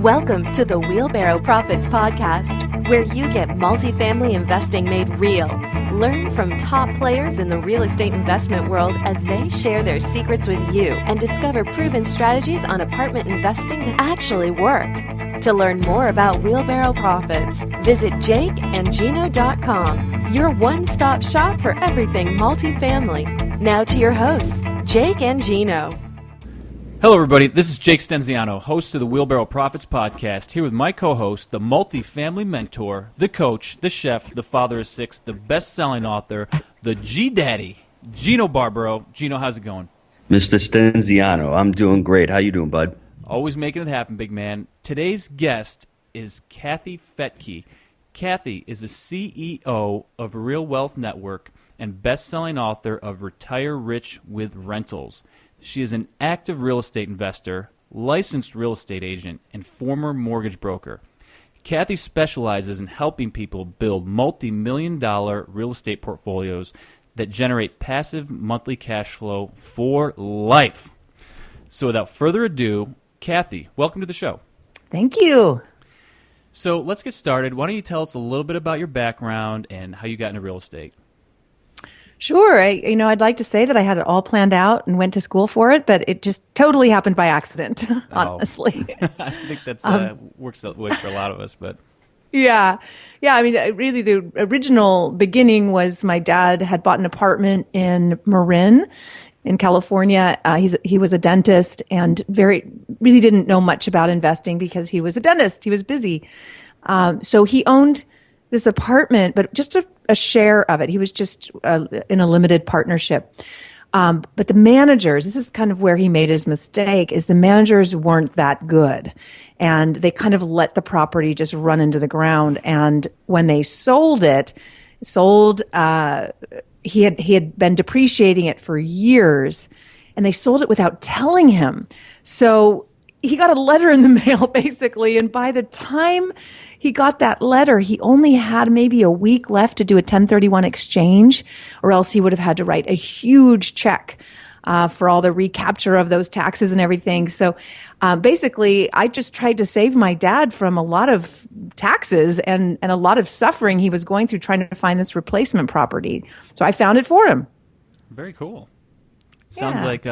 Welcome to the Wheelbarrow Profits Podcast, where you get multifamily investing made real. Learn from top players in the real estate investment world as they share their secrets with you and discover proven strategies on apartment investing that actually work. To learn more about Wheelbarrow Profits, visit jakeandgino.com, your one-stop shop for everything multifamily. Now to your hosts, Jake and Gino. Hello, everybody. This is Jake Stenziano, host of the Wheelbarrow Profits Podcast, here with my co-host, the multifamily mentor, the coach, the chef, the father of six, the best-selling author, the G-Daddy, Gino Barbaro. Gino, how's it going? Mr. Stenziano, I'm doing great. How you doing, bud? Always making it happen, big man. Today's guest is Kathy Fettkre. Kathy is the CEO of Real Wealth Network and best-selling author of Retire Rich with Rentals. She is an active real estate investor, licensed real estate agent, and former mortgage broker. Kathy specializes in helping people build multi-million-dollar real estate portfolios that generate passive monthly cash flow for life. So without further ado, Kathy, welcome to the show. Thank you. So let's get started. Why don't you tell us a little bit about your background and how you got into real estate? Sure. I'd like to say that I had it all planned out and went to school for it, but it just totally happened by accident, honestly. I think that's works that way for a lot of us, but. Yeah. I mean, really the original beginning was my dad had bought an apartment in Marin in California. He was a dentist and really didn't know much about investing because he was a dentist. He was busy. So he owned this apartment, but just a share of it. He was just in a limited partnership. But the managers, this is kind of where he made his mistake, is the managers weren't that good. And they kind of let the property just run into the ground. And when they sold, he had been depreciating it for years, and they sold it without telling him. So he got a letter in the mail, basically, and by the time he got that letter, he only had maybe a week left to do a 1031 exchange, or else he would have had to write a huge check for all the recapture of those taxes and everything. So basically, I just tried to save my dad from a lot of taxes and a lot of suffering he was going through trying to find this replacement property. So I found it for him. Very cool. Sounds like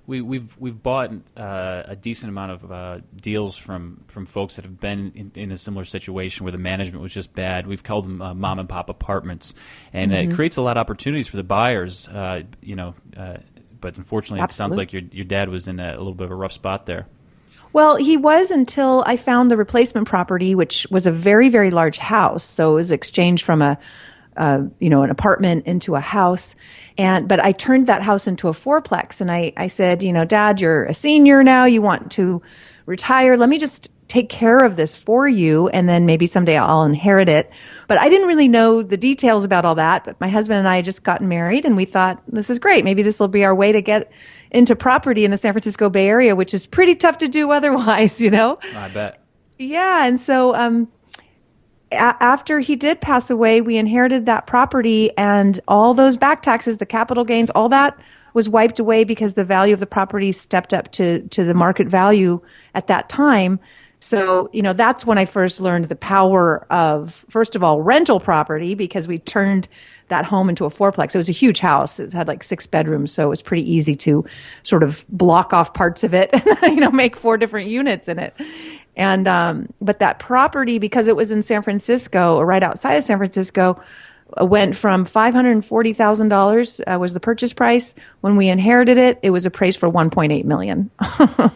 we've bought a decent amount of deals from folks that have been in a similar situation where the management was just bad. We've called them mom and pop apartments, and it creates a lot of opportunities for the buyers. But unfortunately, It sounds like your dad was in a little bit of a rough spot there. Well, he was until I found the replacement property, which was a very, very large house. So it was exchanged from an apartment into a house. But I turned that house into a fourplex, and I said, Dad, you're a senior now. You want to retire. Let me just take care of this for you, and then maybe someday I'll inherit it. But I didn't really know the details about all that. But my husband and I had just gotten married, and we thought, this is great. Maybe this will be our way to get into property in the San Francisco Bay Area, which is pretty tough to do otherwise, I bet. Yeah, and so after he did pass away, we inherited that property, and all those back taxes, the capital gains, all that was wiped away because the value of the property stepped up to the market value at that time. So, that's when I first learned the power of, first of all, rental property, because we turned that home into a fourplex. It was a huge house. It had like 6 bedrooms, so it was pretty easy to sort of block off parts of it and, make 4 different units in it. And but that property, because it was in San Francisco, or right outside of San Francisco, went from $540,000 was the purchase price. When we inherited it, it was appraised for $1.8 million. Wow.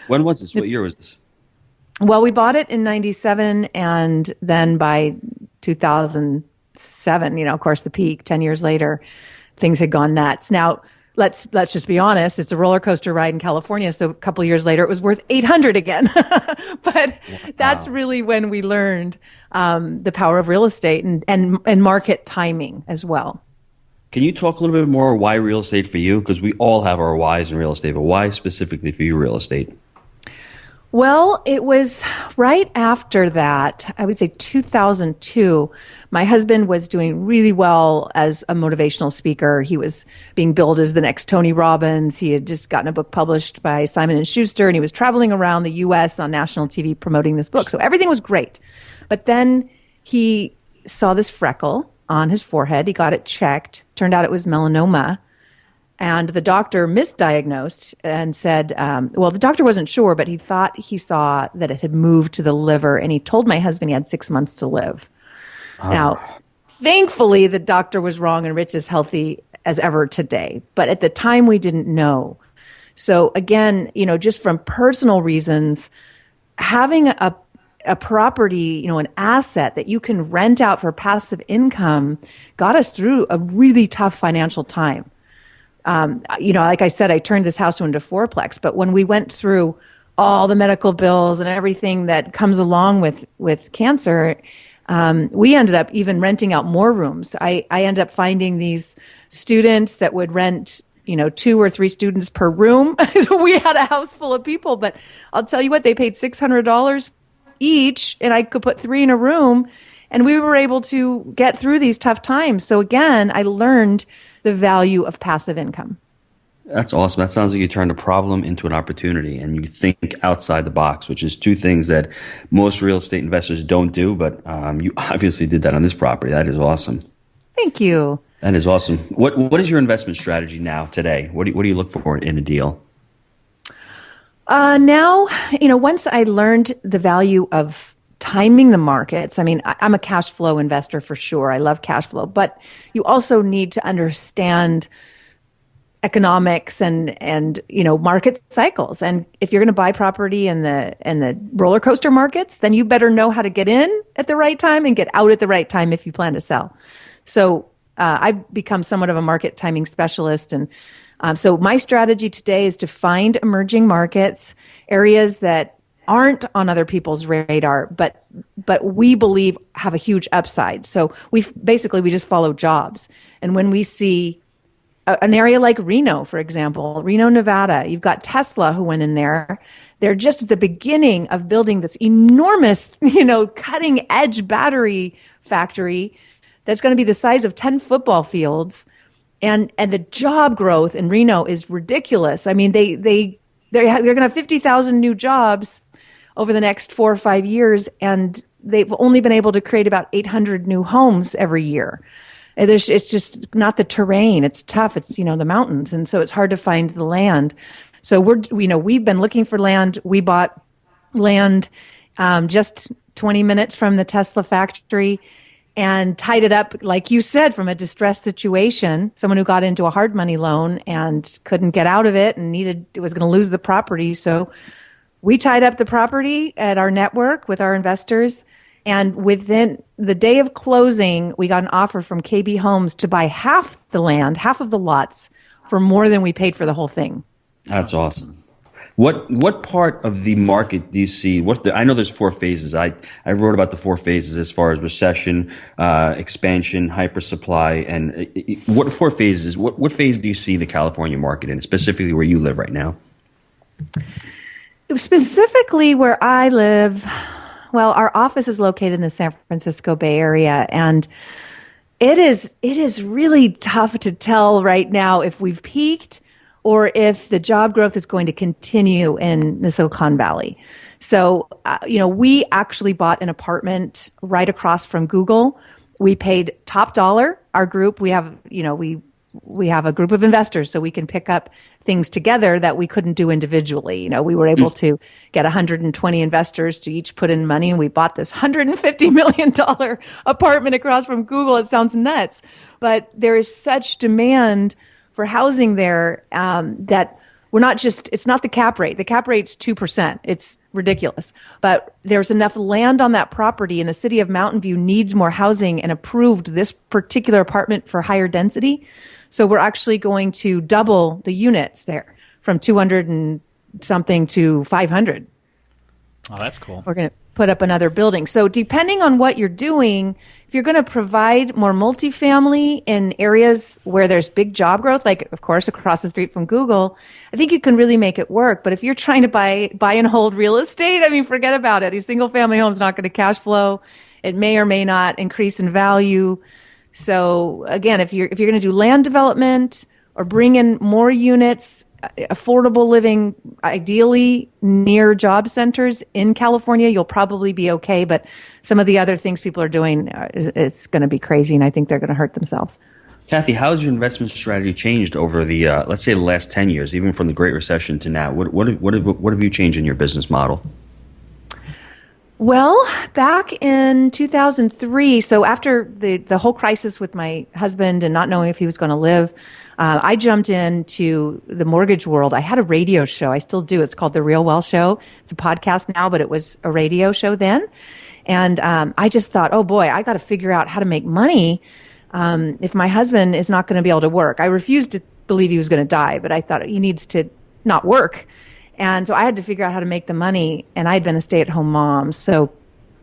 When was this? What year was this? Well, we bought it in 97, and then by 2007, of course, the peak, 10 years later, things had gone nuts. Now, let's just be honest, it's a roller coaster ride in California, so a couple of years later, it was worth $800 again. But that's really when we learned the power of real estate and market timing as well. Can you talk a little bit more why real estate for you? Because we all have our whys in real estate, but why specifically for you real estate? Well, it was right after that, I would say 2002. My husband was doing really well as a motivational speaker. He was being billed as the next Tony Robbins. He had just gotten a book published by Simon and Schuster, and he was traveling around the U.S. on national TV promoting this book. So everything was great. But then he saw this freckle on his forehead. He got it checked. Turned out it was melanoma. And the doctor misdiagnosed and said, well, the doctor wasn't sure, but he thought he saw that it had moved to the liver. And he told my husband he had 6 months to live. Oh. Now, thankfully, the doctor was wrong and Rich is healthy as ever today. But at the time, we didn't know. So again, just from personal reasons, having a property, an asset that you can rent out for passive income got us through a really tough financial time. Like I said, I turned this house into a fourplex, but when we went through all the medical bills and everything that comes along with cancer, we ended up even renting out more rooms. I ended up finding these students that would rent, 2 or 3 students per room. So we had a house full of people, but I'll tell you what, they paid $600 each and I could put 3 in a room and we were able to get through these tough times. So again, I learned the value of passive income. That's awesome. That sounds like you turned a problem into an opportunity and you think outside the box, which is 2 things that most real estate investors don't do, but you obviously did that on this property. That is awesome. Thank you. That is awesome. What is your investment strategy now today? What do you look for in a deal? Now, once I learned the value of timing the markets. I mean, I'm a cash flow investor for sure. I love cash flow, but you also need to understand economics and market cycles. And if you're going to buy property in the roller coaster markets, then you better know how to get in at the right time and get out at the right time if you plan to sell. So I've become somewhat of a market timing specialist, and so my strategy today is to find emerging markets, areas that aren't on other people's radar, but we believe have a huge upside. So we just follow jobs. And when we see an area like Reno, for example, Reno, Nevada, you've got Tesla who went in there. They're just at the beginning of building this enormous, cutting edge battery factory that's going to be the size of 10 football fields. And the job growth in Reno is ridiculous. I mean, they're going to have 50,000 new jobs over the next 4 or 5 years, and they've only been able to create about 800 new homes every year. It's just not the terrain. It's tough. It's, the mountains. And so it's hard to find the land. So we've been looking for land. We bought land just 20 minutes from the Tesla factory and tied it up, like you said, from a distressed situation, someone who got into a hard money loan and couldn't get out of it and was going to lose the property. So we tied up the property at our network with our investors, and within the day of closing, we got an offer from KB Homes to buy half the land, half of the lots, for more than we paid for the whole thing. That's awesome. What part of the market do you see? I know there's 4 phases. I wrote about the 4 phases as far as recession, expansion, hypersupply, and what 4 phases? What phase do you see the California market in, specifically where you live right now? Specifically where I live, well, our office is located in the San Francisco Bay Area, and it is really tough to tell right now if we've peaked or if the job growth is going to continue in the Silicon Valley. So, we actually bought an apartment right across from Google. We paid top dollar. Our group, we have a group of investors, so we can pick up things together that we couldn't do individually. We were able to get 120 investors to each put in money, and we bought this $150 million apartment across from Google. It sounds nuts, but there is such demand for housing there that it's not the cap rate. The cap rate's 2%. It's ridiculous. But there's enough land on that property, and the city of Mountain View needs more housing and approved this particular apartment for higher density. So we're actually going to double the units there from 200 and something to 500. Oh, that's cool. We're going to put up another building. So depending on what you're doing, if you're going to provide more multifamily in areas where there's big job growth, like of course across the street from Google, I think you can really make it work. But if you're trying to buy and hold real estate, I mean, forget about it. A single family home is not going to cash flow. It may or may not increase in value. So again, if you're going to do land development or bring in more units, affordable living, ideally near job centers in California, you'll probably be okay. But some of the other things people are doing, it's going to be crazy, and I think they're going to hurt themselves. Kathy, how has your investment strategy changed over the, let's say, the last 10 years, even from the Great Recession to now? What have you changed in your business model? Well, back in 2003, so after the whole crisis with my husband and not knowing if he was going to live, I jumped into the mortgage world. I had a radio show. I still do. It's called The Real Wealth Show. It's a podcast now, but it was a radio show then. And I just thought, oh boy, I got to figure out how to make money if my husband is not going to be able to work. I refused to believe he was going to die, but I thought he needs to not work. And so I had to figure out how to make the money, and I had been a stay-at-home mom. So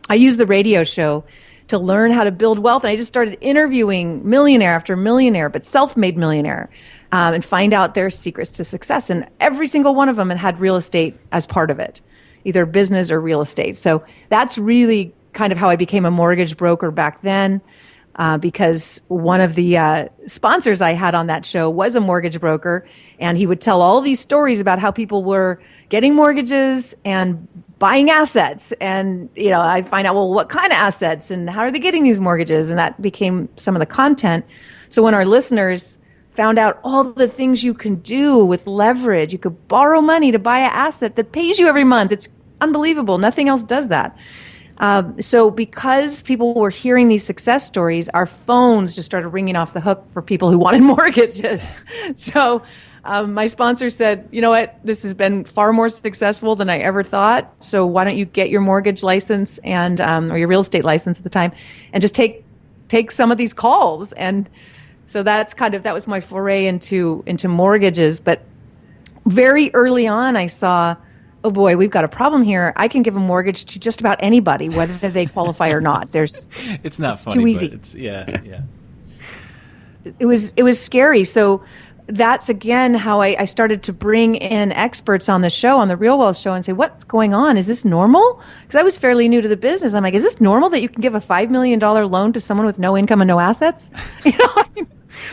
I used the radio show to learn how to build wealth, and I just started interviewing millionaire after millionaire, but self-made millionaire, and find out their secrets to success. And every single one of them had real estate as part of it, either business or real estate. So that's really kind of how I became a mortgage broker back then. Because one of the sponsors I had on that show was a mortgage broker, and he would tell all these stories about how people were getting mortgages and buying assets. And, you know, I'd find out, well, what kind of assets and how are they getting these mortgages? And that became some of the content. So when our listeners found out all the things you can do with leverage, you could borrow money to buy an asset that pays you every month. It's unbelievable. Nothing else does that. So because people were hearing these success stories, our phones just started ringing off the hook for people who wanted mortgages. So my sponsor said, you know what, this has been far more successful than I ever thought. So why don't you get your mortgage license and or your real estate license at the time, and just take some of these calls. And so that was my foray into mortgages. But very early on, I saw, oh boy, we've got a problem here. I can give a mortgage to just about anybody, whether they qualify or not. It's not funny, too easy. But it's yeah. It was scary. So that's again how I started to bring in experts on the show, on the Real Wealth Show, and say, what's going on? Is this normal? Because I was fairly new to the business. I'm like, is this normal that you can give a $5 million loan to someone with no income and no assets?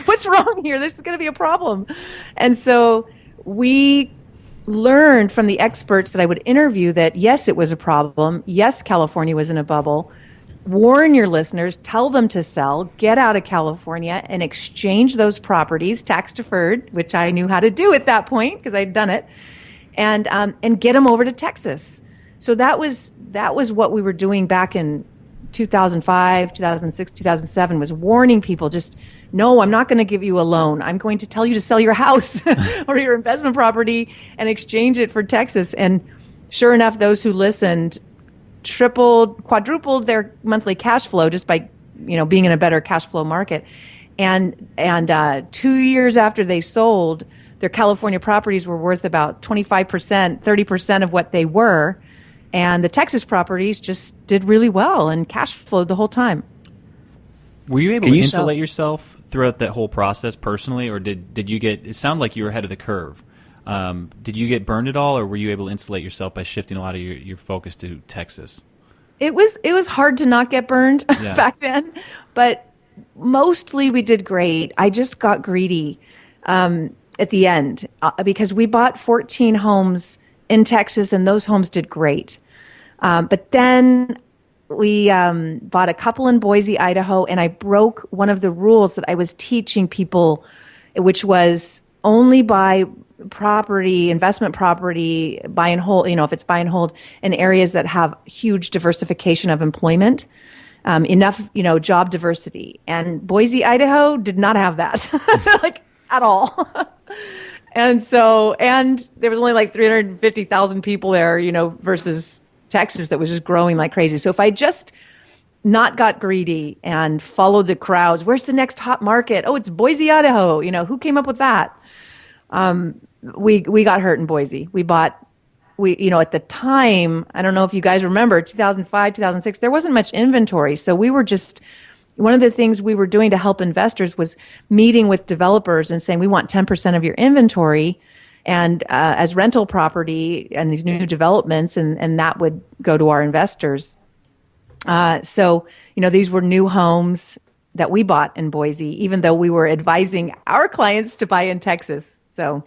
What's wrong here? This is going to be a problem. And so we learned from the experts that I would interview that, yes, it was a problem. Yes, California was in a bubble. Warn your listeners, tell them to sell, get out of California and exchange those properties, tax deferred, which I knew how to do at that point because I'd done it, and get them over to Texas. So that was what we were doing back in 2005, 2006, 2007, was warning people, just, no, I'm not going to give you a loan. I'm going to tell you to sell your house or your investment property and exchange it for Texas. And sure enough, those who listened tripled, quadrupled their monthly cash flow just by, being in a better cash flow market. And 2 years after they sold, their California properties were worth about 25%, 30% of what they were. And the Texas properties just did really well and cash flowed the whole time. Were you able to insulate yourself throughout that whole process personally, or did you get, it sounded like you were ahead of the curve. Did you get burned at all, or were you able to insulate yourself by shifting a lot of your focus to Texas? It was hard to not get burned back then, but mostly we did great. I just got greedy at the end because we bought 14 homes in Texas, and those homes did great. But then we bought a couple in Boise, Idaho, and I broke one of the rules that I was teaching people, which was only buy property, investment property, buy and hold, if it's buy and hold in areas that have huge diversification of employment, enough, job diversity. And Boise, Idaho did not have that, like at all. And there was only like 350,000 people there, versus Texas that was just growing like crazy. So if I just not got greedy and followed the crowds, where's the next hot market? Oh, it's Boise, Idaho. Who came up with that? We got hurt in Boise. We bought at the time, I don't know if you guys remember 2005, 2006, there wasn't much inventory. So we were just, one of the things we were doing to help investors was meeting with developers and saying, we want 10% of your inventory and as rental property and these new developments, and that would go to our investors. So, these were new homes that we bought in Boise, even though we were advising our clients to buy in Texas. So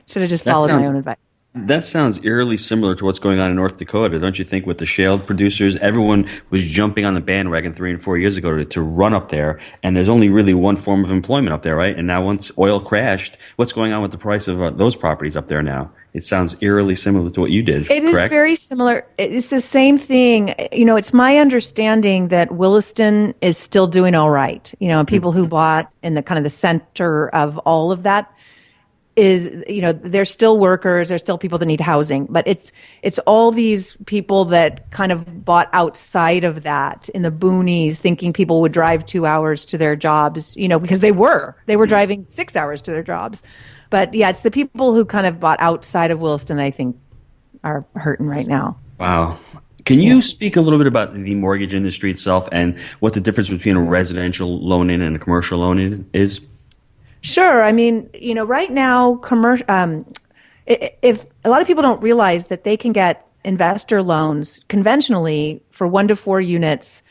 should have just followed my own advice. That sounds eerily similar to what's going on in North Dakota, don't you think, with the shale producers? Everyone was jumping on the bandwagon 3 and 4 years ago to run up there, and there's only really one form of employment up there, right? And now once oil crashed, what's going on with the price of those properties up there now? It sounds eerily similar to what you did, It correct? is very similar. It's the same thing. It's my understanding that Williston is still doing all right. People who bought in the kind of the center of all of that is, they're still workers, there's still people that need housing, but it's all these people that kind of bought outside of that in the boonies, thinking people would drive 2 hours to their jobs, because they were driving 6 hours to their jobs. But yeah, it's the people who kind of bought outside of Williston that I think are hurting right now. Wow. Can you speak a little bit about the mortgage industry itself and what the difference between a residential loan in and a commercial loan in is? Sure. I mean, right now, if a lot of people don't realize that they can get investor loans conventionally for 1 to 4 units,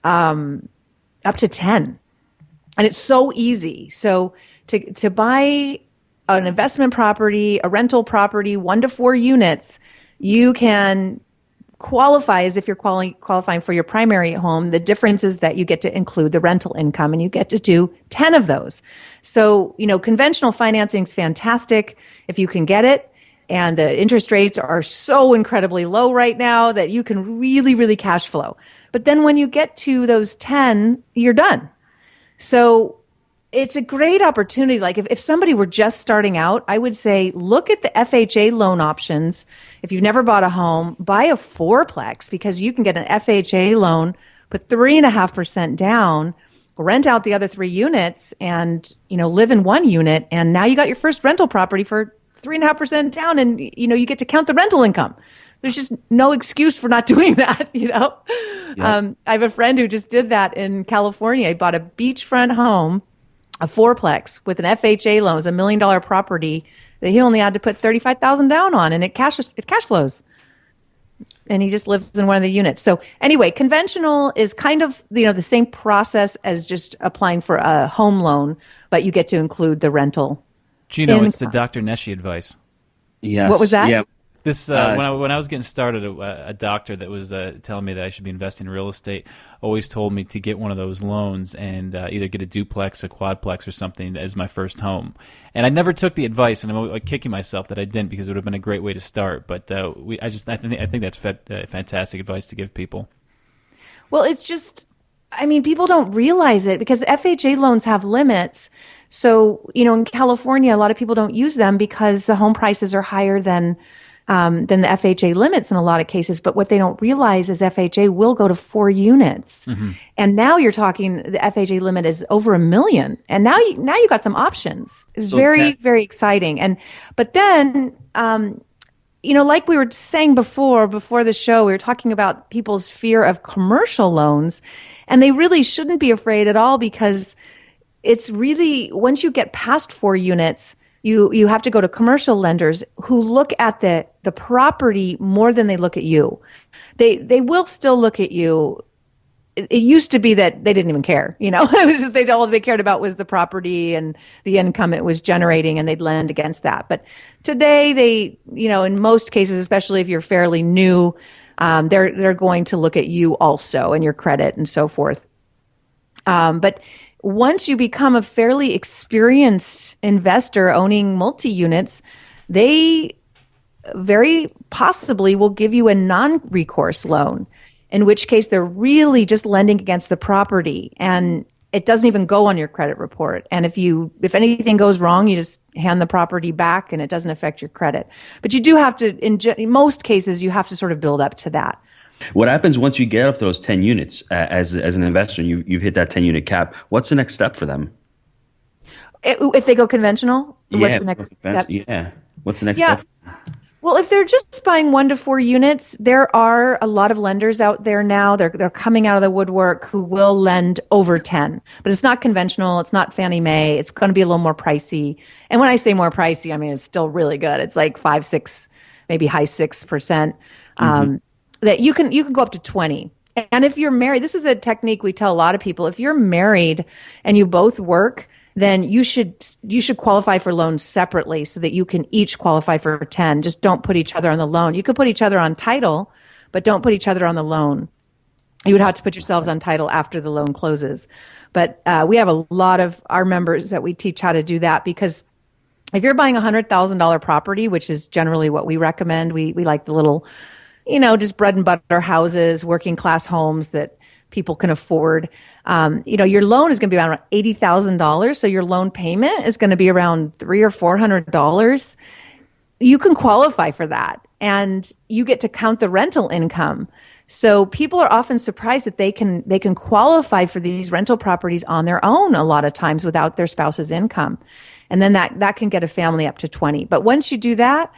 up to 10, and it's so easy. So to buy an investment property, a rental property, 1 to 4 units, you can qualify as if you're qualifying for your primary home. The difference is that you get to include the rental income, and you get to do 10 of those. So, conventional financing is fantastic if you can get it. And the interest rates are so incredibly low right now that you can really, really cash flow. But then when you get to those 10, you're done. So it's a great opportunity. Like if somebody were just starting out, I would say, look at the FHA loan options. If you've never bought a home, buy a fourplex, because you can get an FHA loan, put 3.5% down, rent out the other 3 units, and, live in 1 unit. And now you got your first rental property for 3.5% down, and, you get to count the rental income. There's just no excuse for not doing that, Yeah. I have a friend who just did that in California. He bought a beachfront home, a fourplex with an FHA loan. It was $1 million property that he only had to put $35,000 down on, and it cash flows. And he just lives in one of the units. So anyway, conventional is kind of the same process as just applying for a home loan, but you get to include the rental. Gino, it's the Dr. Neshi advice. Yes. What was that? Yeah. This when I was getting started, a doctor that was telling me that I should be investing in real estate always told me to get one of those loans and either get a duplex, a quadplex, or something as my first home. And I never took the advice, and I'm kicking myself that I didn't, because it would have been a great way to start. But I think that's fantastic advice to give people. Well, it's just, people don't realize it because the FHA loans have limits. So, in California, a lot of people don't use them because the home prices are higher than the FHA limits in a lot of cases. But what they don't realize is FHA will go to 4 units. Mm-hmm. And now you're talking, the FHA limit is over $1 million. And now you got some options. It's very exciting. But then, like we were saying before the show, we were talking about people's fear of commercial loans, and they really shouldn't be afraid at all, because it's really, once you get past 4 units, you have to go to commercial lenders who look at the property more than they look at you. They will still look at you. It used to be that they didn't even care, It was just all they cared about was the property and the income it was generating, and they'd lend against that. But today they, in most cases, especially if you're fairly new, they're going to look at you also and your credit and so forth. But once you become a fairly experienced investor owning multi-units, they very possibly will give you a non-recourse loan, in which case they're really just lending against the property, and it doesn't even go on your credit report. And if anything goes wrong, you just hand the property back and it doesn't affect your credit. But you do have to, in most cases, you have to sort of build up to that. What happens once you get up those 10 units as an investor, and you've hit that 10-unit cap? What's the next step for them? If they go conventional, what's the next step? Yeah. What's the next step? Well, if they're just buying 1 to 4 units, there are a lot of lenders out there now. They're coming out of the woodwork who will lend over 10, but it's not conventional. It's not Fannie Mae. It's going to be a little more pricey. And when I say more pricey, I mean, it's still really good. It's like 5, 6, maybe high 6%, that you can go up to 20. And if you're married, this is a technique we tell a lot of people. If you're married and you both work, then you should qualify for loans separately so that you can each qualify for 10. Just don't put each other on the loan. You could put each other on title, but don't put each other on the loan. You would have to put yourselves on title after the loan closes. But we have a lot of our members that we teach how to do that, because if you're buying a $100,000 property, which is generally what we recommend, we like the little, just bread and butter houses, working class homes that people can afford. Your loan is going to be around $80,000. So your loan payment is going to be around $300 or $400. You can qualify for that, and you get to count the rental income. So people are often surprised that they can qualify for these rental properties on their own a lot of times without their spouse's income. And then that can get a family up to 20. But once you do that,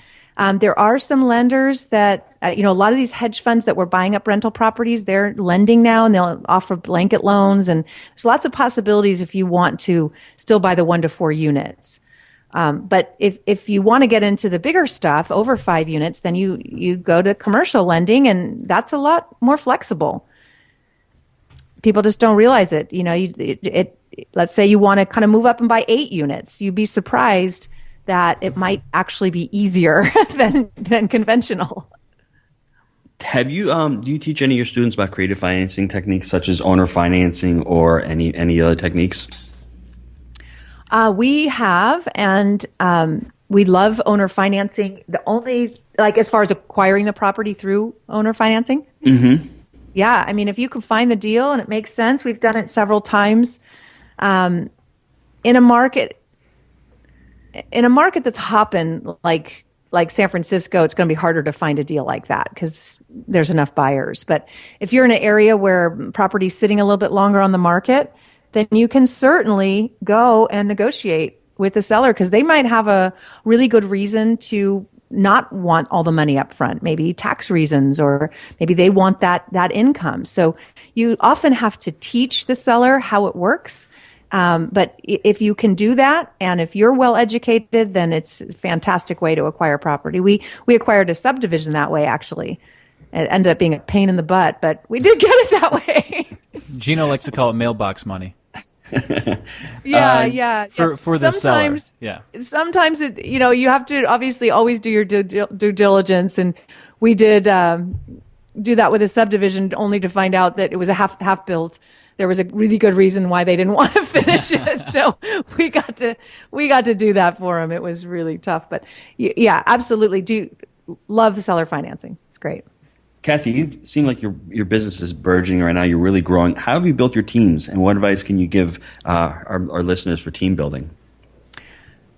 there are some lenders that, a lot of these hedge funds that were buying up rental properties, they're lending now, and they'll offer blanket loans. And there's lots of possibilities if you want to still buy the 1 to 4 units. But if you want to get into the bigger stuff, over 5 units, then you go to commercial lending, and that's a lot more flexible. People just don't realize it. Let's say you want to kind of move up and buy 8 units. You'd be surprised that it might actually be easier than conventional. Have you do you teach any of your students about creative financing techniques such as owner financing or any other techniques? We have, and we love owner financing. The only, as far as acquiring the property through owner financing. Mm-hmm. Yeah, I mean, if you can find the deal and it makes sense, we've done it several times. In a market that's hopping like San Francisco, it's going to be harder to find a deal like that because there's enough buyers. But if you're in an area where property's sitting a little bit longer on the market, then you can certainly go and negotiate with the seller, because they might have a really good reason to not want all the money up front, maybe tax reasons, or maybe they want that income. So you often have to teach the seller how it works. But if you can do that, and if you're well educated, then it's a fantastic way to acquire property. We acquired a subdivision that way, actually. It ended up being a pain in the butt, but we did get it that way. Gino likes to call it mailbox money. Yeah. For the seller. Yeah. Sometimes you have to obviously always do your due diligence, and we did do that with a subdivision, only to find out that it was a half built. There was a really good reason why they didn't want to finish it, so we got to do that for them. It was really tough, but yeah, absolutely. Do love seller financing. It's great. Kathy, you seem like your business is burgeoning right now. You're really growing. How have you built your teams, and what advice can you give our listeners for team building?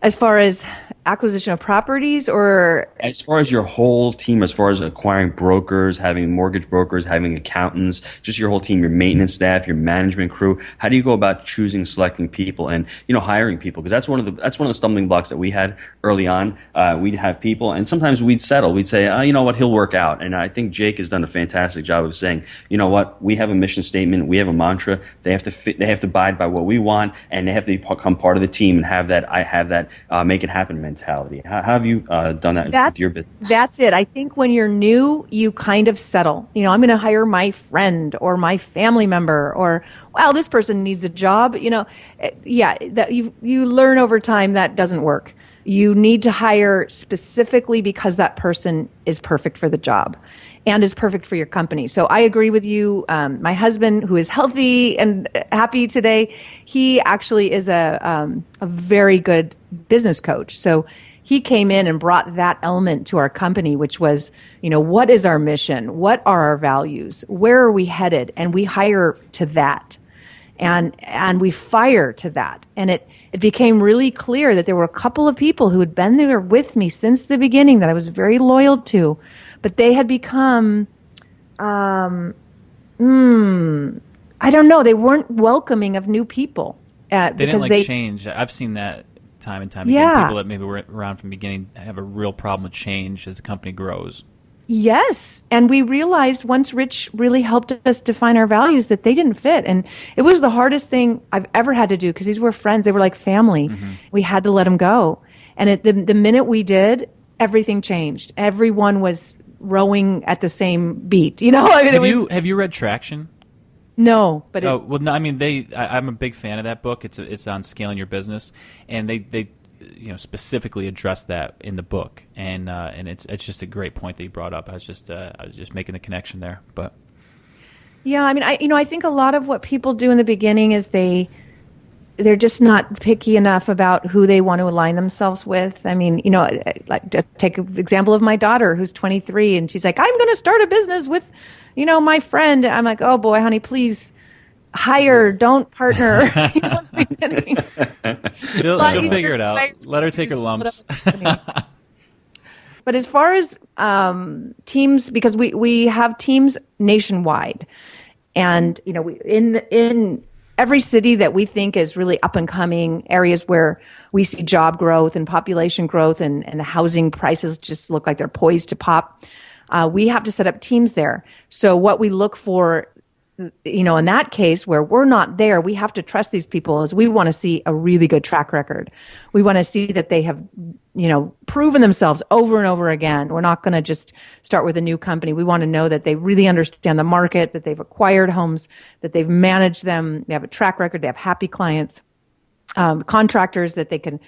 As far as acquisition of properties, or as far as your whole team, as far as acquiring brokers, having mortgage brokers, having accountants, just your whole team, your maintenance staff, your management crew, how do you go about choosing, selecting people, and hiring people? Because that's one of the stumbling blocks that we had early on. We'd have people, and sometimes we'd settle. We'd say, you know what, he'll work out. And I think Jake has done a fantastic job of saying, you know what, we have a mission statement, we have a mantra. They have to fit, they have to abide by what we want, and they have to become part of the team and have that make it happen mentality. How have you done that with your business? That's it. I think when you're new, you kind of settle. I'm going to hire my friend or my family member, or, wow, this person needs a job. That you learn over time that doesn't work. You need to hire specifically because that person is perfect for the job and is perfect for your company. So I agree with you. My husband, who is healthy and happy today, he actually is a very good business coach. So he came in and brought that element to our company, which was, what is our mission? What are our values? Where are we headed? And we hire to that. And we fire to that. And it became really clear that there were a couple of people who had been there with me since the beginning that I was very loyal to, but they had become, I don't know, they weren't welcoming of new people. They didn't like change. I've seen that time and time again. People that maybe were around from the beginning have a real problem with change as the company grows. Yes. And we realized once Rich really helped us define our values that they didn't fit. And it was the hardest thing I've ever had to do because these were friends. They were like family. We had to let them go. And the minute we did, everything changed. Everyone was rowing at the same beat. You know, I mean, have you read Traction? No, but no. I mean, I'm a big fan of that book. It's on scaling your business, and they specifically address that in the book, and it's just a great point that you brought up. I was just making the connection there, but yeah, I mean, I think a lot of what people do in the beginning is they're just not picky enough about who they want to align themselves with. I mean, like take an example of my daughter who's 23 and she's like, I'm going to start a business with, my friend. I'm like, oh boy, honey, please hire, don't partner. She'll figure it out. Let her take her lumps. But as far as teams, because we have teams nationwide, and in every city that we think is really up and coming, areas where we see job growth and population growth and the housing prices just look like they're poised to pop, we have to set up teams there. So what we look for, in that case where we're not there, we have to trust these people is we want to see a really good track record. We want to see that they have, proven themselves over and over again. We're not going to just start with a new company. We want to know that they really understand the market, that they've acquired homes, that they've managed them, they have a track record, they have happy clients, contractors that they can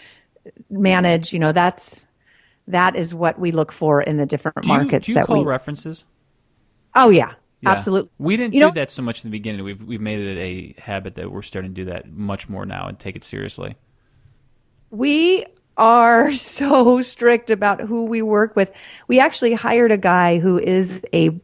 manage. That is what we look for in the different markets. Do you call references? Oh, yeah. Yeah. Absolutely. We didn't do that so much in the beginning. We've made it a habit that we're starting to do that much more now and take it seriously. We are so strict about who we work with. We actually hired a guy who is a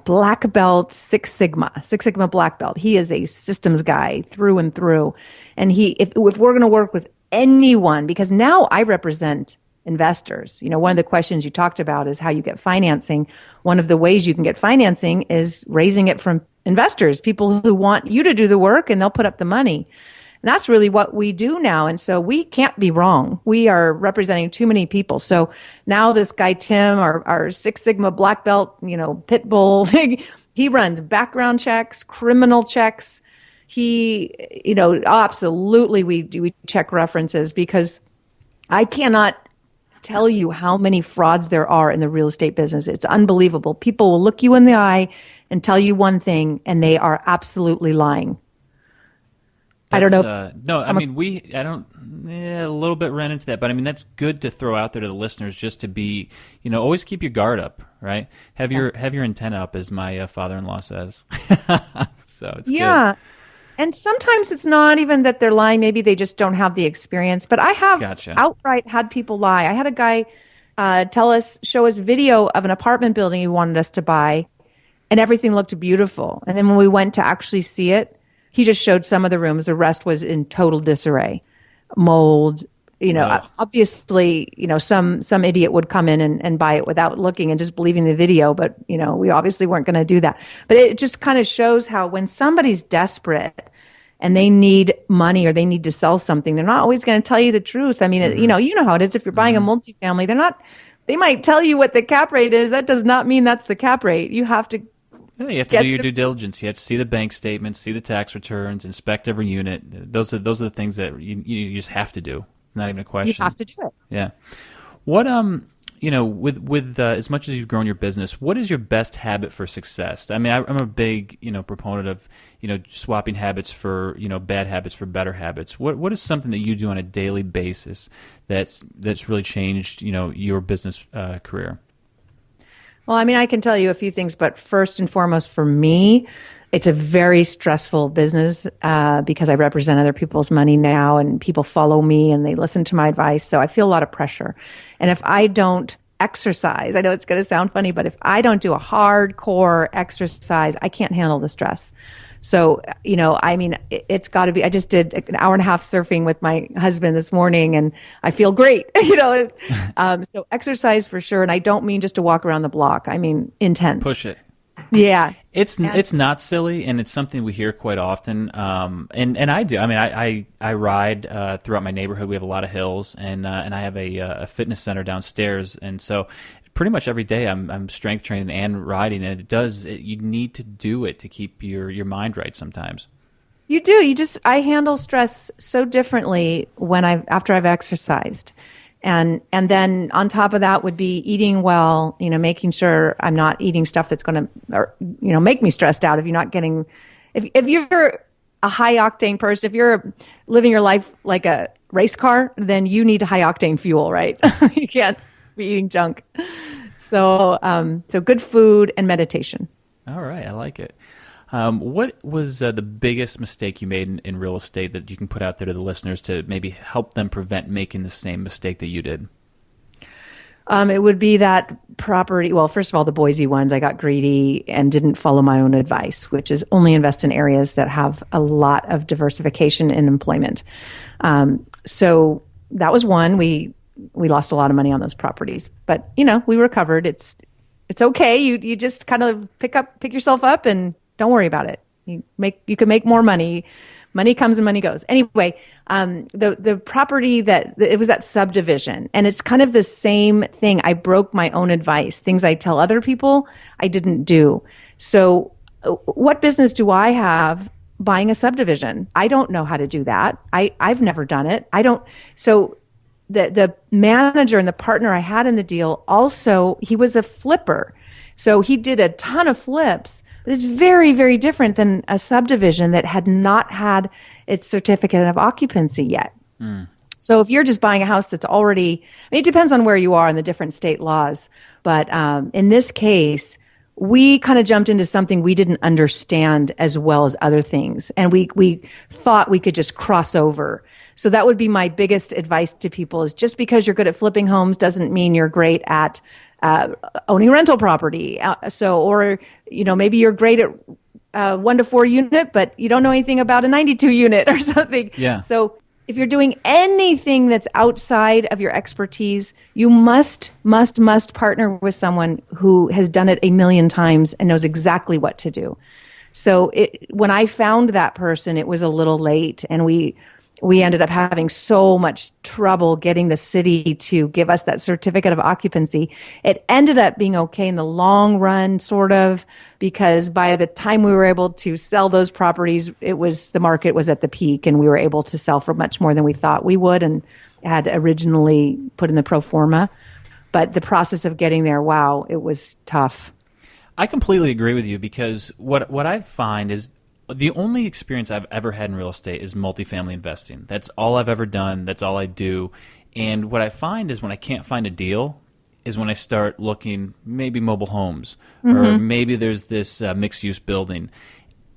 black belt, Six Sigma black belt. He is a systems guy through and through. And if we're going to work with anyone, because now I represent investors. One of the questions you talked about is how you get financing. One of the ways you can get financing is raising it from investors, people who want you to do the work and they'll put up the money. And that's really what we do now. And so we can't be wrong. We are representing too many people. So now this guy, Tim, our Six Sigma black belt, pit bull, he runs background checks, criminal checks. He, absolutely we check references because I cannot tell you how many frauds there are in the real estate business. It's unbelievable. People will look you in the eye and tell you one thing, and they are absolutely lying. I don't know. No, I mean, a little bit ran into that, but I mean, that's good to throw out there to the listeners just to be, always keep your guard up, right? Have your antenna up, as my father-in-law says. So it's good. And sometimes it's not even that they're lying. Maybe they just don't have the experience. But I have outright had people lie. I had a guy show us video of an apartment building he wanted us to buy, and everything looked beautiful. And then when we went to actually see it, he just showed some of the rooms. The rest was in total disarray, mold. Obviously, some idiot would come in and buy it without looking and just believing the video. But, we obviously weren't going to do that. But it just kind of shows how when somebody's desperate and they need money or they need to sell something, they're not always going to tell you the truth. I mean, you know how it is. If you're buying a multifamily, they might tell you what the cap rate is. That does not mean that's the cap rate. You have to. Yeah, you have to do your due diligence. You have to see the bank statements, see the tax returns, inspect every unit. Those are the things that you just have to do. Not even a question. You have to do it. Yeah. What with as much as you've grown your business, what is your best habit for success? I mean, I'm a big proponent of swapping habits for bad habits for better habits. What is something that you do on a daily basis that's really changed your business career? Well, I mean, I can tell you a few things, but first and foremost, for me, it's a very stressful business because I represent other people's money now, and people follow me and they listen to my advice. So I feel a lot of pressure. And if I don't exercise, I know it's going to sound funny, but if I don't do a hardcore exercise, I can't handle the stress. So, I mean, it's got to be, I just did an hour and a half surfing with my husband this morning and I feel great, So exercise for sure. And I don't mean just to walk around the block. I mean, intense. Push it. Yeah. It's not silly, and it's something we hear quite often. And I do. I mean, I ride throughout my neighborhood. We have a lot of hills, and I have a fitness center downstairs, and so pretty much every day I'm strength training and riding, and you need to do it to keep your mind right sometimes. You do. I handle stress so differently after I've exercised. And then on top of that would be eating well, making sure I'm not eating stuff that's going to, make me stressed out. If you're a high octane person, if you're living your life like a race car, then you need high octane fuel, right? You can't be eating junk. So good food and meditation. All right. I like it. What was the biggest mistake you made in real estate that you can put out there to the listeners to maybe help them prevent making the same mistake that you did? It would be that property. Well, first of all, the Boise ones, I got greedy and didn't follow my own advice, which is only invest in areas that have a lot of diversification in employment. So that was one. We lost a lot of money on those properties, but we recovered. It's okay. You just kind of pick yourself up and don't worry about it. You can make more money. Money comes and money goes. Anyway, the property it was that subdivision, and it's kind of the same thing. I broke my own advice. Things I tell other people, I didn't do. So, what business do I have buying a subdivision? I don't know how to do that. I've never done it. I don't. So, the manager and the partner I had in the deal also, he was a flipper. So he did a ton of flips. But it's very, very different than a subdivision that had not had its certificate of occupancy yet. So if you're just buying a house that's already, it depends on where you are in the different state laws. But in this case, we kind of jumped into something we didn't understand as well as other things. And we thought we could just cross over. So that would be my biggest advice to people is just because you're good at flipping homes doesn't mean you're great at owning rental property. Or maybe you're great at 1 to 4 unit, but you don't know anything about a 92 unit or something. Yeah. So if you're doing anything that's outside of your expertise, you must partner with someone who has done it a million times and knows exactly what to do. So when I found that person, it was a little late, and we ended up having so much trouble getting the city to give us that certificate of occupancy. It ended up being okay in the long run, sort of, because by the time we were able to sell those properties, the market was at the peak, and we were able to sell for much more than we thought we would and had originally put in the pro forma. But the process of getting there, wow, it was tough. I completely agree with you, because what I find is the only experience I've ever had in real estate is multifamily investing. That's all I've ever done. That's all I do. And what I find is when I can't find a deal is when I start looking maybe mobile homes, or maybe there's this mixed-use building.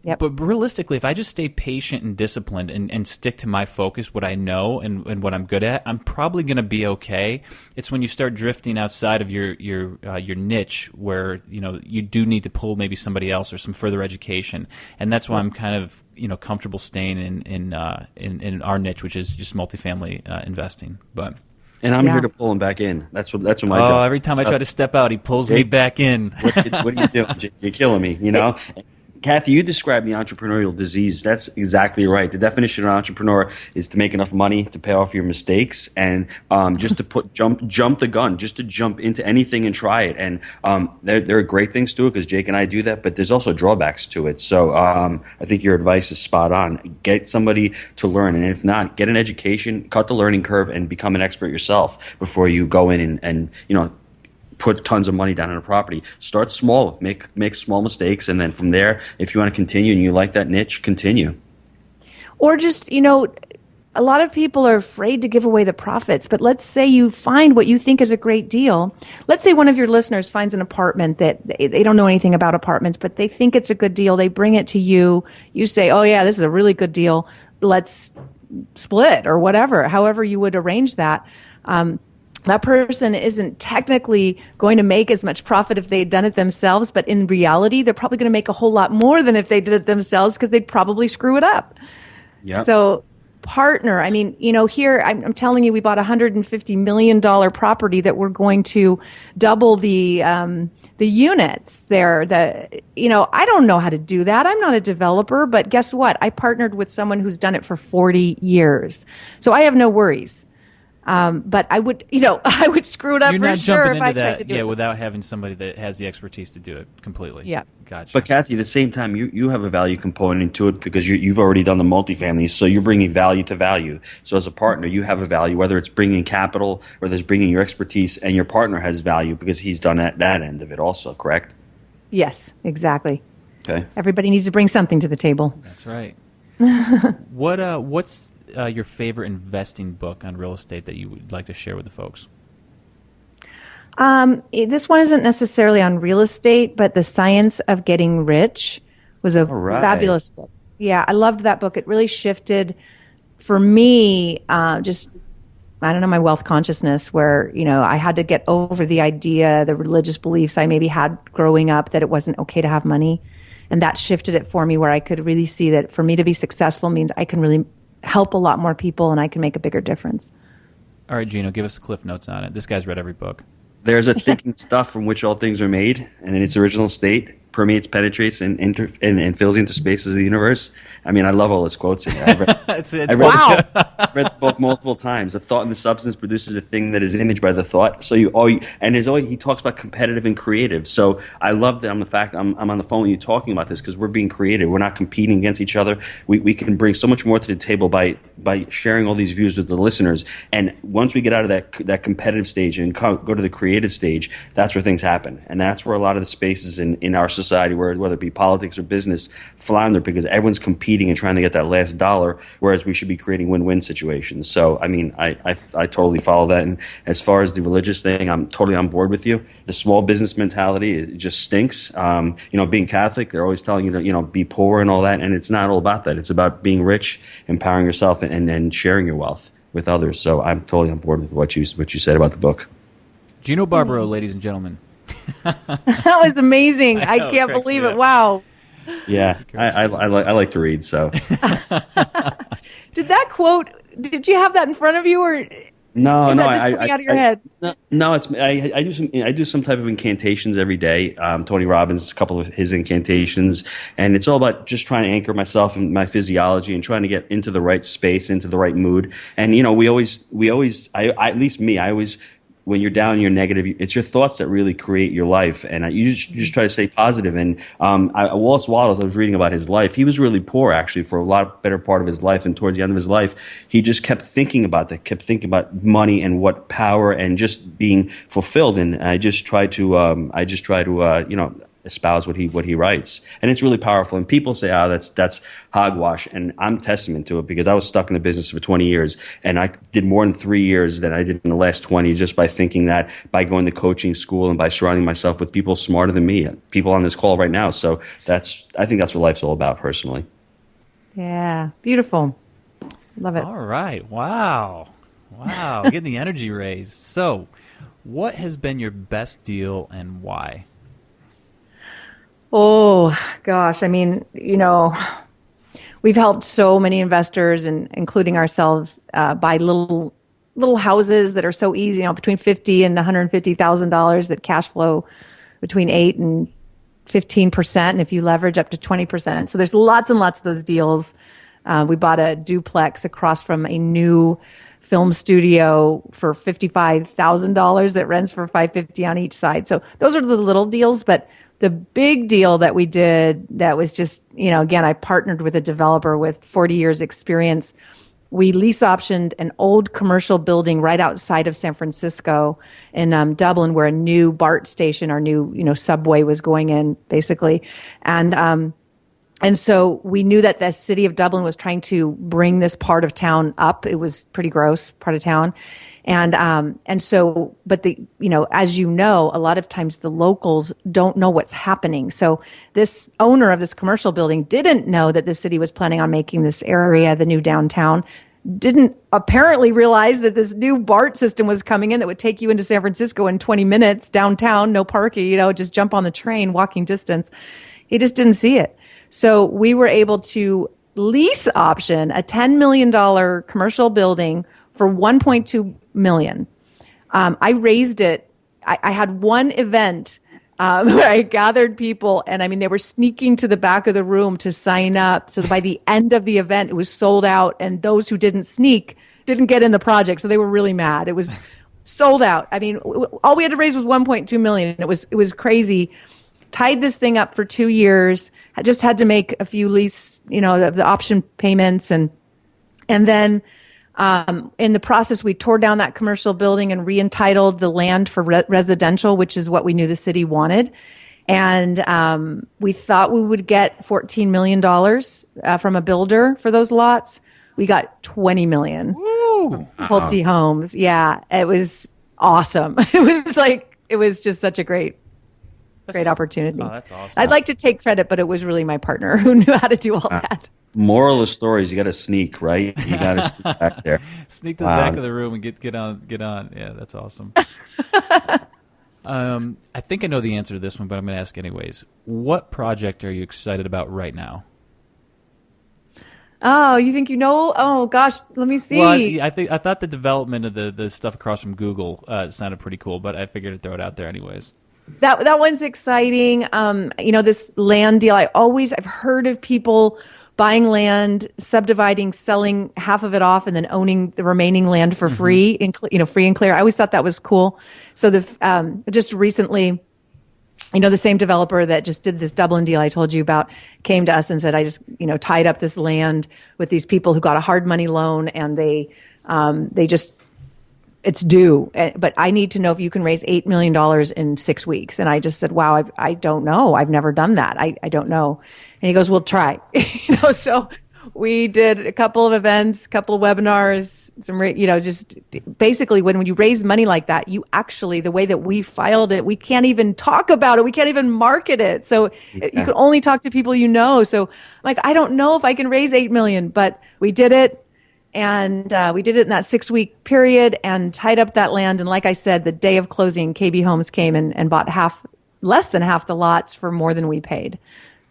Yep. But realistically, if I just stay patient and disciplined and stick to my focus, what I know and what I'm good at, I'm probably going to be okay. It's when you start drifting outside of your niche where you do need to pull maybe somebody else or some further education, and that's why I'm kind of comfortable staying in our niche, which is just multifamily investing. And I'm here to pull him back in. That's what my job. Oh, every time I try to step out, he pulls me back in. What are you doing? You're killing me. Kathy, you described the entrepreneurial disease. That's exactly right. The definition of an entrepreneur is to make enough money to pay off your mistakes, and just to jump the gun, just to jump into anything and try it. And there are great things to it, because Jake and I do that, but there's also drawbacks to it. So I think your advice is spot on. Get somebody to learn, and if not, get an education, cut the learning curve, and become an expert yourself before you go in and put tons of money down on a property. Start small, make small mistakes, and then from there, if you want to continue and you like that niche, continue. Or just, a lot of people are afraid to give away the profits, but let's say you find what you think is a great deal. Let's say one of your listeners finds an apartment that they don't know anything about apartments, but they think it's a good deal. They bring it to you. You say, oh yeah, this is a really good deal. Let's split or whatever, however you would arrange that. That person isn't technically going to make as much profit if they'd done it themselves, but in reality, they're probably going to make a whole lot more than if they did it themselves, because they'd probably screw it up. Yep. So partner. I mean, here I'm telling you, we bought $150 million property that we're going to double the units there. I don't know how to do that. I'm not a developer, but guess what? I partnered with someone who's done it for 40 years. So I have no worries. But I would, I would screw it up for sure if I tried to do it. Without having somebody that has the expertise to do it completely. Yeah. Gotcha. But Kathy, at the same time, you have a value component to it because you've already done the multifamily, so you're bringing value to value. So as a partner, you have a value, whether it's bringing capital or there's bringing your expertise, and your partner has value because he's done that end of it also, correct? Yes, exactly. Okay. Everybody needs to bring something to the table. That's right. What's your favorite investing book on real estate that you would like to share with the folks? This one isn't necessarily on real estate, but The Science of Getting Rich was a fabulous book. Yeah, I loved that book. It really shifted for me, my wealth consciousness where, I had to get over the religious beliefs I maybe had growing up that it wasn't okay to have money. And that shifted it for me where I could really see that for me to be successful means I can really help a lot more people and I can make a bigger difference. All right, Gino, give us Cliff Notes on it. This guy's read every book. There's a thinking stuff from which all things are made, and in its original state, permeates, penetrates, and fills into spaces of the universe. I mean, I love all his quotes in there. I read the book multiple times. A thought and the substance produces a thing that is imaged by the thought. So he talks about competitive and creative. So I love that I'm on the phone with you talking about this because we're being creative. We're not competing against each other. We can bring so much more to the table by sharing all these views with the listeners. And once we get out of that competitive stage and go to the creative stage, that's where things happen. And that's where a lot of the spaces in our society, whether it be politics or business, flounder because everyone's competing and trying to get that last dollar, whereas we should be creating win-win situations. So, I mean, I totally follow that. And as far as the religious thing, I'm totally on board with you. The small business mentality, it just stinks. Being Catholic, they're always telling you to, be poor and all that. And it's not all about that. It's about being rich, empowering yourself, and sharing your wealth with others. So I'm totally on board with what you said about the book. Gino Barbaro, ladies and gentlemen. That was amazing. I can't believe it. Wow. Yeah, I like to read. So, did you have that in front of you, or no? Is that just coming out of your head? No, it's I do some type of incantations every day. Tony Robbins, a couple of his incantations, and it's all about just trying to anchor myself and my physiology and trying to get into the right space, into the right mood. And we always, at least me, I always. When you're down, you're negative. It's your thoughts that really create your life, and you just try to stay positive. And Wallace Wattles, I was reading about his life. He was really poor, actually, for a lot better part of his life. And towards the end of his life, he just kept thinking about that, kept thinking about money and what power and just being fulfilled. And I just try to espouse what he writes, and it's really powerful. And people say, that's hogwash, and I'm testament to it because I was stuck in the business for 20 years, and I did more than 3 years than I did in the last 20 just by thinking that, by going to coaching school and by surrounding myself with people smarter than me, people on this call right now. So I think that's what life's all about, personally. Yeah, beautiful. Love it. All right. Wow. Getting the energy raised. So, what has been your best deal and why? Oh, gosh. I mean, we've helped so many investors, and including ourselves, buy little houses that are so easy, between $50,000 and $150,000 that cash flow between 8 and 15%, and if you leverage up to 20%. So there's lots and lots of those deals. We bought a duplex across from a new film studio for $55,000 that rents for $550 on each side. So those are the little deals, but the big deal that we did that was just, again, I partnered with a developer with 40 years experience. We lease optioned an old commercial building right outside of San Francisco in Dublin, where a new BART station, our new, subway was going in, basically. And so we knew that the city of Dublin was trying to bring this part of town up. It was pretty gross part of town. And so, but as a lot of times the locals don't know what's happening. So this owner of this commercial building didn't know that the city was planning on making this area the new downtown, didn't apparently realize that this new BART system was coming in that would take you into San Francisco in 20 minutes downtown, no parking, just jump on the train, walking distance. He just didn't see it. So we were able to lease option a $10 million commercial building for $1.2 million. I raised it. I had one event where I gathered people, and I mean, they were sneaking to the back of the room to sign up. So by the end of the event, it was sold out, and those who didn't sneak didn't get in the project. So they were really mad. It was sold out. I mean, all we had to raise was $1.2 million. It was crazy. Tied this thing up for 2 years. I just had to make a few lease, the option payments, and then in the process, we tore down that commercial building and re-entitled the land for residential, which is what we knew the city wanted. And we thought we would get $14 million from a builder for those lots. We got $20 million. Woo! Pulte Homes. Yeah, it was awesome. It was just such a great opportunity. Oh, that's awesome. I'd like to take credit, but it was really my partner who knew how to do all that. Moral of the story is you got to sneak, right? You got to sneak back there. Sneak to the back of the room and get on. Yeah, that's awesome. I think I know the answer to this one, but I'm going to ask anyways. What project are you excited about right now? Oh, you think you know? Oh gosh, let me see. Well, I thought the development of the stuff across from Google sounded pretty cool, but I figured to throw it out there anyways. That one's exciting. This land deal. I've heard of people buying land, subdividing, selling half of it off, and then owning the remaining land for free, free and clear. I always thought that was cool. So just recently, the same developer that just did this Dublin deal I told you about came to us and said, I just, tied up this land with these people who got a hard money loan, and they just, it's due, but I need to know if you can raise $8 million in 6 weeks. And I just said, wow, I don't know. I've never done that. I don't know. And he goes, well, try. So we did a couple of events, a couple of webinars, just basically when you raise money like that, you actually, the way that we filed it, we can't even talk about it. We can't even market it. So you can only talk to people So I don't know if I can raise $8 million, but we did it. And we did it in that 6 week period and tied up that land. And like I said, the day of closing, KB Homes came and bought less than half the lots for more than we paid.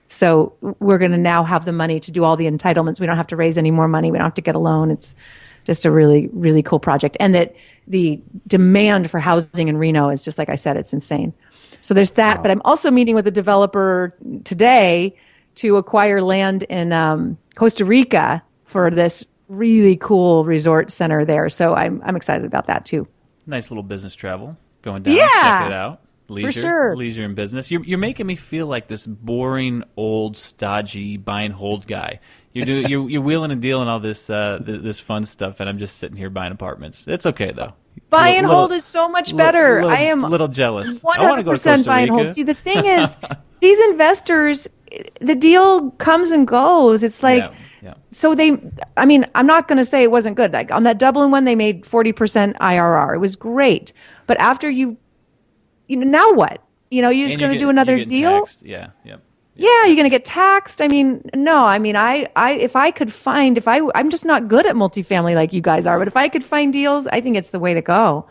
So we're going to now have the money to do all the entitlements. We don't have to raise any more money. We don't have to get a loan. It's just a really, really cool project. And that the demand for housing in Reno is just, like I said, it's insane. So there's that. Wow. But I'm also meeting with a developer today to acquire land in Costa Rica for this really cool resort center there. So I'm excited about that too. Nice little business travel going down. Check it out. Leisure, for sure. Leisure and business. You're making me feel like this boring, old, stodgy buy and hold guy. You're wheeling and dealing all this this fun stuff, and I'm just sitting here buying apartments. It's okay though. Buy and hold is so much better. I am a little jealous. 100% I want to go to Costa Rica. Buy and hold. See, the thing is, these investors, the deal comes and goes. It's like. Yeah. So I'm not going to say it wasn't good. Like on that Dublin one, they made 40% IRR. It was great. But after now what? You're just going to do another deal? Taxed. Yeah. Yeah, you're going to get taxed. No. If I could find, I'm just not good at multifamily like you guys are. But if I could find deals, I think it's the way to go.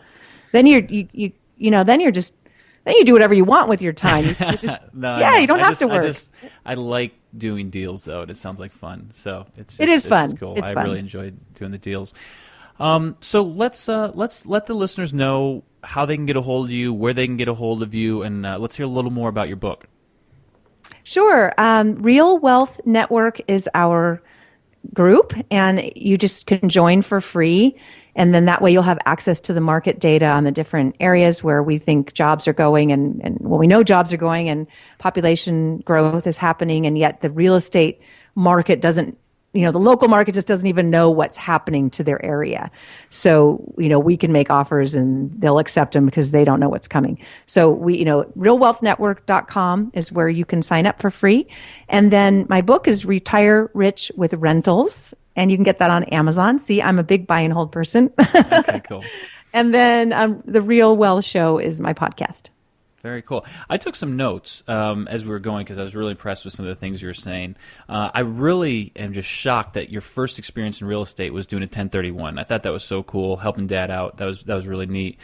Then you do whatever you want with your time. You don't have to work. I like doing deals though, and it sounds like fun. So it is fun. It's cool. It's I fun. really enjoyed doing the deals. So let's let the listeners know how they can get a hold of you, where they can get a hold of you, and let's hear a little more about your book. Sure. Real Wealth Network is our group, and you just can join for free. And then that way you'll have access to the market data on the different areas where we think jobs are going and we know jobs are going and population growth is happening. And yet the real estate market doesn't, the local market just doesn't even know what's happening to their area. So, we can make offers and they'll accept them because they don't know what's coming. So realwealthnetwork.com is where you can sign up for free. And then my book is Retire Rich with Rentals. And you can get that on Amazon. See, I'm a big buy and hold person. Okay, cool. And then The Real Wealth Show is my podcast. Very cool. I took some notes as we were going because I was really impressed with some of the things you were saying. I really am just shocked that your first experience in real estate was doing a 1031. I thought that was so cool, helping Dad out. That was really neat.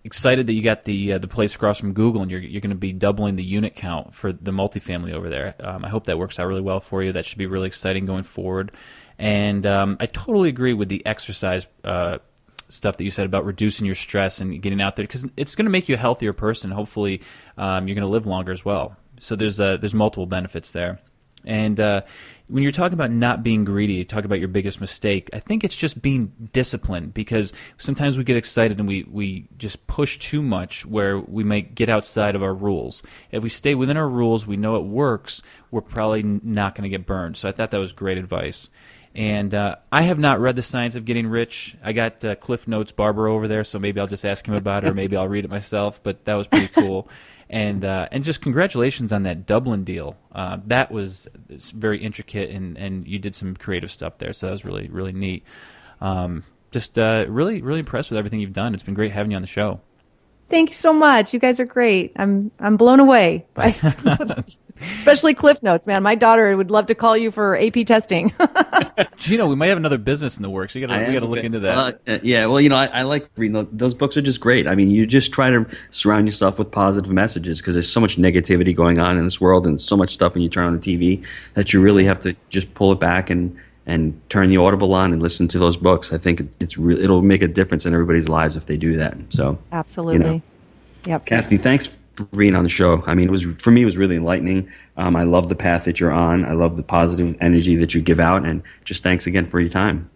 excited that you got the place across from Google, and you're going to be doubling the unit count for the multifamily over there. I hope that works out really well for you. That should be really exciting going forward. And I totally agree with the exercise stuff that you said about reducing your stress and getting out there, because it's going to make you a healthier person. Hopefully, you're going to live longer as well. So there's multiple benefits there. And when you're talking about not being greedy, you talk about your biggest mistake. I think it's just being disciplined, because sometimes we get excited and we just push too much where we might get outside of our rules. If we stay within our rules, we know it works, we're probably not going to get burned. So I thought that was great advice. And I have not read The Science of Getting Rich. I got Cliff Notes Barber over there, so maybe I'll just ask him about it, or maybe I'll read it myself. But that was pretty cool. And just congratulations on that Dublin deal. That was very intricate, and you did some creative stuff there, so that was really, really neat. Really, really impressed with everything you've done. It's been great having you on the show. Thank you so much. You guys are great. I'm blown away. Especially Cliff Notes, man. My daughter would love to call you for AP testing. Gino, we might have another business in the works. We got to look into that. Yeah, well, I like reading those books. Are just great. I mean, you just try to surround yourself with positive messages, because there's so much negativity going on in this world, and so much stuff when you turn on the TV that you really have to just pull it back and turn the Audible on and listen to those books. I think it'll make a difference in everybody's lives if they do that. So absolutely. Yep. Kathy, thanks for being on the show. I mean, for me, it was really enlightening. I love the path that you're on. I love the positive energy that you give out, and just thanks again for your time.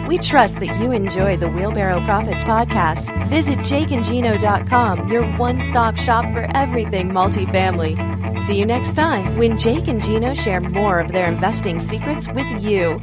We trust that you enjoyed the Wheelbarrow Profits podcast. Visit jakeandgino.com, your one-stop shop for everything multifamily. See you next time when Jake and Gino share more of their investing secrets with you.